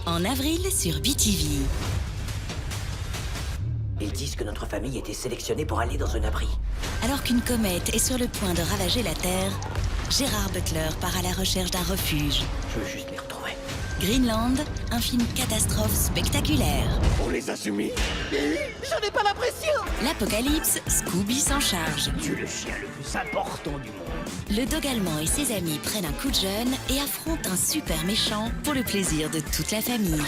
En avril sur BTV. Ils disent que notre famille était sélectionnée pour aller dans un abri. Alors qu'une comète est sur le point de ravager la Terre, Gérard Butler part à la recherche d'un refuge. Je veux juste les retrouver. Greenland, un film catastrophe spectaculaire. On les a soumis. J'en ai pas l'impression. L'apocalypse, Scooby s'en charge. Tu es le chien le plus important du monde. Le dog allemand et ses amis prennent un coup de jeune et affrontent un super méchant pour le plaisir de toute la famille.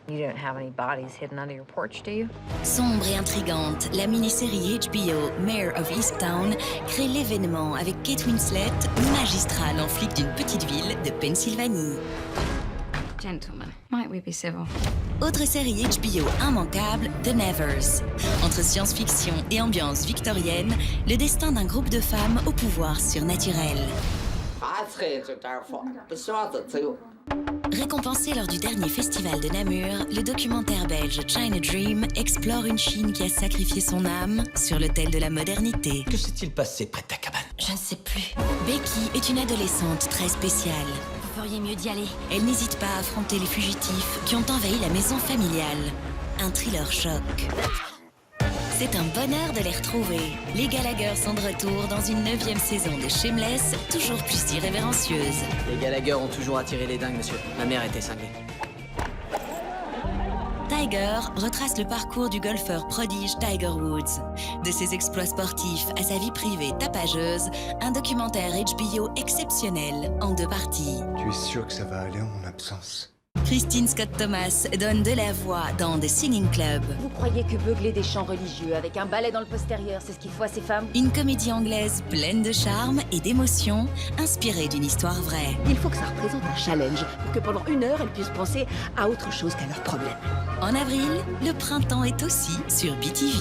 You don't have any bodies hidden under your porch, do you? Sombre et intrigante, la mini-série HBO Mayor of Easttown crée l'événement avec Kate Winslet, magistrale en flic d'une petite ville de Pennsylvanie. Gentlemen, might we be civil? Autre série HBO immanquable, The Nevers. Entre science-fiction et ambiance victorienne, le destin d'un groupe de femmes au pouvoir surnaturel. Récompensé lors du dernier festival de Namur, le documentaire belge China Dream explore une Chine qui a sacrifié son âme sur l'autel de la modernité. Que s'est-il passé près de ta cabane? Je ne sais plus. Becky est une adolescente très spéciale. Vous feriez mieux d'y aller. Elle n'hésite pas à affronter les fugitifs qui ont envahi la maison familiale. Un thriller choc. C'est un bonheur de les retrouver. Les Gallagher sont de retour dans une 9e saison de Shameless, toujours plus irrévérencieuse. Les Gallagher ont toujours attiré les dingues, monsieur. Ma mère était cinglée. Tiger retrace le parcours du golfeur prodige Tiger Woods. De ses exploits sportifs à sa vie privée tapageuse, un documentaire HBO exceptionnel en 2 parties. Tu es sûr que ça va aller en mon absence? Christine Scott Thomas donne de la voix dans The Singing Club. Vous croyez que beugler des chants religieux avec un balai dans le postérieur, c'est ce qu'il faut à ces femmes? Une comédie anglaise pleine de charme et d'émotion, inspirée d'une histoire vraie. Il faut que ça représente un challenge pour que pendant 1 heure, elles puissent penser à autre chose qu'à leurs problèmes. En avril, le printemps est aussi sur BTV.